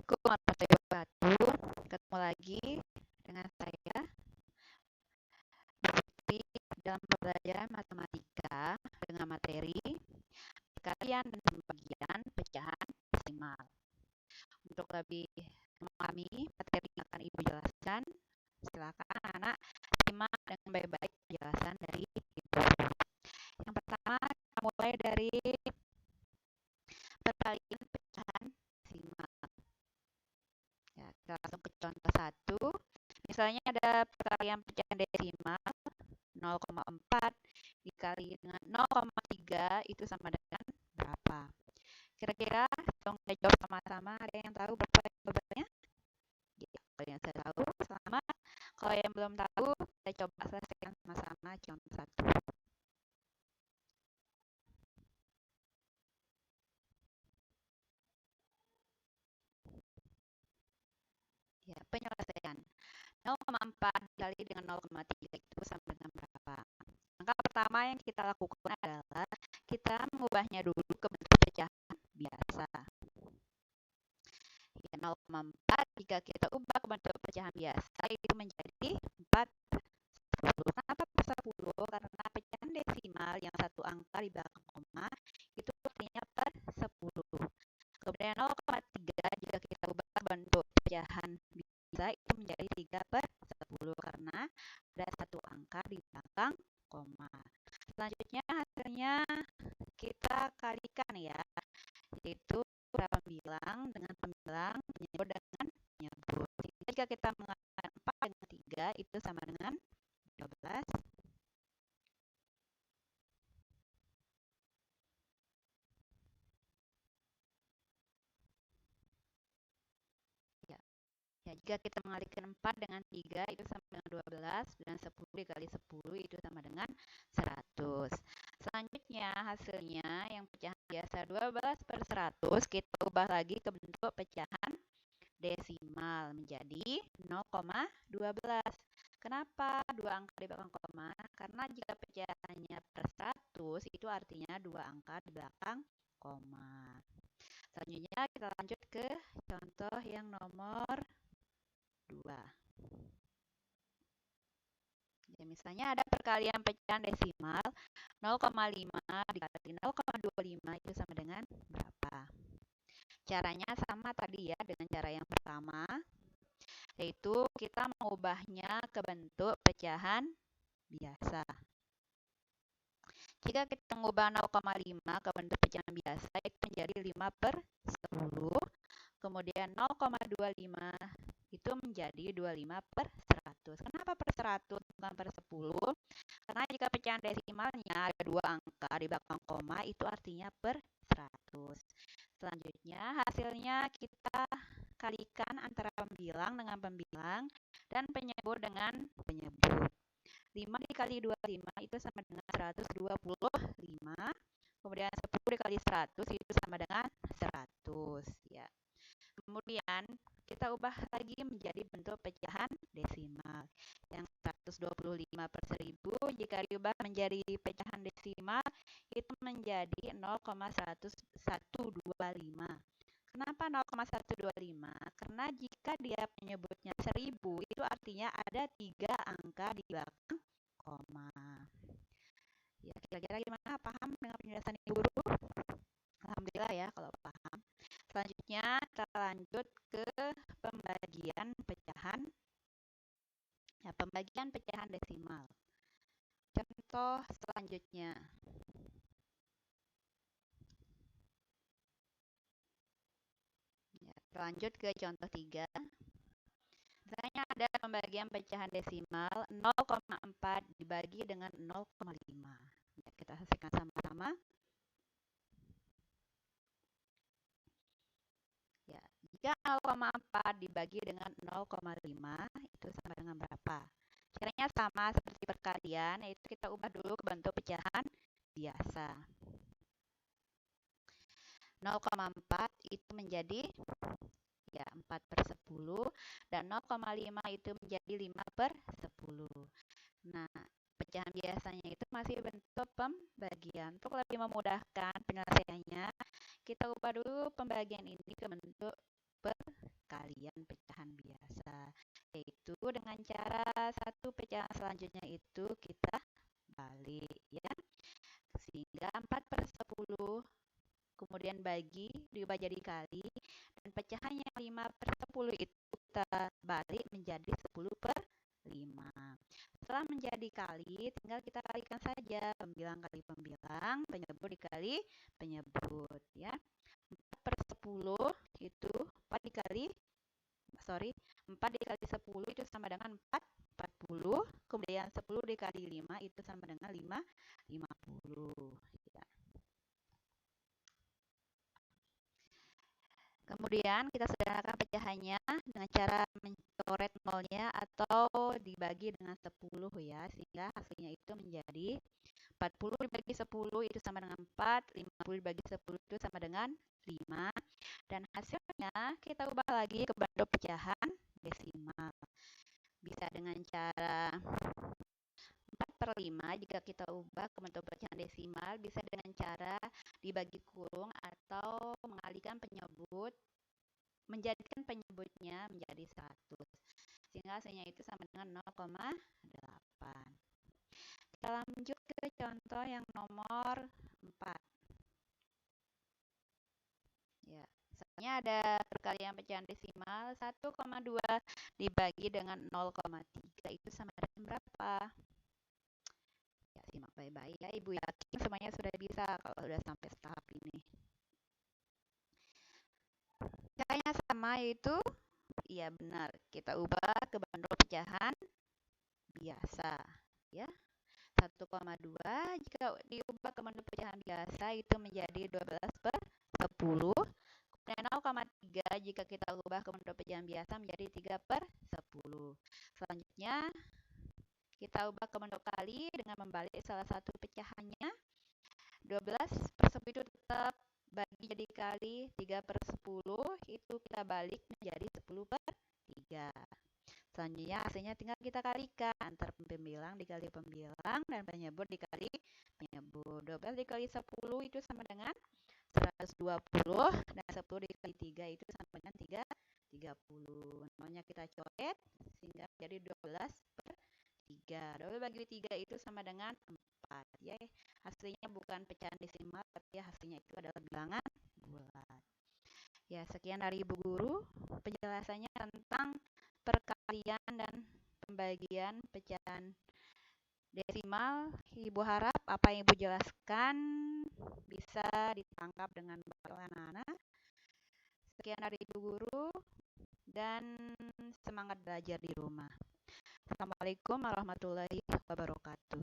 Assalamualaikum warahmatullahi wabarakatuh. Ketemu lagi dengan saya, Putri, dalam pembelajaran matematika dengan materi perkalian dan pembagian pecahan desimal. Untuk lebih memahami materi yang akan Ibu jelaskan, silakan anak simak dengan baik-baik penjelasan dari Ibu. Yang pertama, kita mulai dari perkalian pecahan desimal. Ya, kita langsung ke contoh 1. Misalnya ada perkalian pecahan desimal 0,4 dikali dengan 0,3 itu sama dengan berapa? Kira-kira dong kita jawab sama-sama. Ada yang tahu berapa jawabannya? Ya, kalau yang saya tahu, selamat. Kalau yang belum tahu, kita coba selesaikan sama-sama contoh 1. Ya, penyelesaian. 0,4 dikali dengan 0,3 itu sama dengan berapa? Langkah pertama yang kita lakukan adalah kita mengubahnya dulu ke bentuk pecahan biasa. Ya, 0,4 jika kita ubah ke bentuk pecahan biasa itu menjadi 4/10. Kenapa 4/10? Karena pecahan desimal yang satu angka di belakang koma itu artinya per 10. Kemudian 0,3 jika kita ubah ke bentuk pecahan biasa itu menjadi 3/10 karena ada satu angka di belakang koma. Selanjutnya hasilnya kita kalikan ya, yaitu pembilang dengan pembilang, penyebut dengan penyebut. Jika kita mengatakan 4 dengan 3 itu sama dengan 12. Ya. Ya, jika kita mengalihkan 4 dengan 3 itu sama dengan 12 dan 10 dikali 10 itu sama dengan 100. Selanjutnya hasilnya yang pecahan biasa 12/100 kita ubah lagi ke bentuk pecahan desimal menjadi 0,12. Kenapa dua angka di belakang koma? Karena jika pecahannya per 100 itu artinya dua angka di belakang koma. Selanjutnya kita lanjut ke contoh yang nomor 2. Ya, misalnya ada perkalian pecahan desimal 0,5 dikali 0,25 itu sama dengan berapa? Caranya sama tadi ya dengan cara yang pertama, yaitu kita mengubahnya ke bentuk pecahan biasa. Jika kita mengubah 0,5 ke bentuk pecahan biasa itu menjadi 5/10. Kemudian 0,25 itu menjadi 25/100. Kenapa per 100 bukan per 10? Karena jika pecahan desimalnya ada dua angka di belakang koma itu artinya per 100. Selanjutnya hasilnya kita kalikan antara pembilang dengan pembilang dan penyebut dengan penyebut. 5 dikali 25 itu sama dengan 125. Kemudian 10 dikali 100 itu sama dengan 100 ya. Kemudian kita ubah lagi menjadi bentuk pecahan desimal. Yang 125/1000 jika diubah menjadi pecahan desimal itu menjadi 0,1125. Kenapa 0,125? Karena jika dia menyebutnya 1000 itu artinya ada 3 angka di belakang koma. Ya, kira-kira gimana? Paham dengan penjelasan Ibu Guru? Alhamdulillah ya kalau paham. Selanjutnya kita lanjut ke pembagian pecahan. Ya, pembagian pecahan desimal. Contoh selanjutnya. Ya, lanjut ke contoh 3. Misalnya ada pembagian pecahan desimal 0,4 dibagi dengan 0,5. Ya, kita selesaikan sama-sama. Ya, jika 0,4 dibagi dengan 0,5 itu sama dengan berapa? Caranya sama seperti perkalian, yaitu kita ubah dulu ke bentuk pecahan biasa. 0,4 itu menjadi ya 4/10 dan 0,5 itu menjadi 5/10. Nah, pecahan biasanya itu masih bentuk pembagian. Untuk lebih memudahkan penyelesaiannya, kita ubah dulu pembagian ini ke bentuk perkalian pecahan biasa, yaitu dengan cara satu pecahan selanjutnya itu kita balik ya, sehingga 4/10 kemudian diubah jadi kali, dan pecahan yang 5/10 itu kita balik menjadi 10/5. Setelah menjadi kali, tinggal kita kalikan saja pembilang kali pembilang, penyebut dikali penyebut ya. 4/10 itu 4 dikali 10 itu sama dengan 40, kemudian 10 dikali 5 itu sama dengan 50 ya. Kemudian kita sederhanakan pecahannya dengan cara mencoret nolnya atau dibagi dengan 10 ya, sehingga hasilnya itu menjadi 40 dibagi 10 itu sama dengan 4, 50 dibagi 10 itu sama dengan 5, dan hasilnya kita ubah lagi ke bentuk pecahan desimal. Bisa dengan cara 4/5 jika kita ubah ke bentuk pecahan desimal, bisa dengan cara dibagi kurung atau mengalihkan penyebut, menjadikan penyebutnya menjadi 100, sehingga hasilnya itu sama dengan 0,8. Kita lanjut ke contoh yang nomor 4. Ya, misalnya ada perkalian pecahan desimal 1,2 dibagi dengan 0,3 itu sama dengan berapa? Ya, simak baik-baik ya. Ibu yakin semuanya sudah bisa kalau sudah sampai tahap ini. Caranya sama, yaitu iya benar, kita ubah ke bentuk pecahan biasa ya. 1,2 jika diubah ke bentuk pecahan biasa itu menjadi 12/10. Kemudian 0,3 jika kita ubah ke bentuk pecahan biasa menjadi 3/10. Selanjutnya kita ubah ke bentuk kali dengan membalik salah satu pecahannya. 12/10 itu tetap bagi jadi kali, 3/10 itu kita balik menjadi 10/3. Selanjutnya hasilnya tinggal kita kalikan antara pembilang dikali pembilang dan penyebut dikali penyebut. 12 dikali 10 itu sama dengan 120, dan 10 dikali 3 itu sama dengan 30. Nolnya kita coret sehingga jadi 12/3. 12 bagi 3 itu sama dengan 4 ya. Hasilnya bukan pecahan desimal, tapi hasilnya itu adalah bilangan bulat. Ya, sekian dari Ibu Guru penjelasannya tentang perkalian dan pembagian pecahan desimal. Ibu harap apa yang Ibu jelaskan bisa ditangkap dengan baik oleh anak-anak. Sekian dari Ibu Guru dan semangat belajar di rumah. Assalamualaikum warahmatullahi wabarakatuh.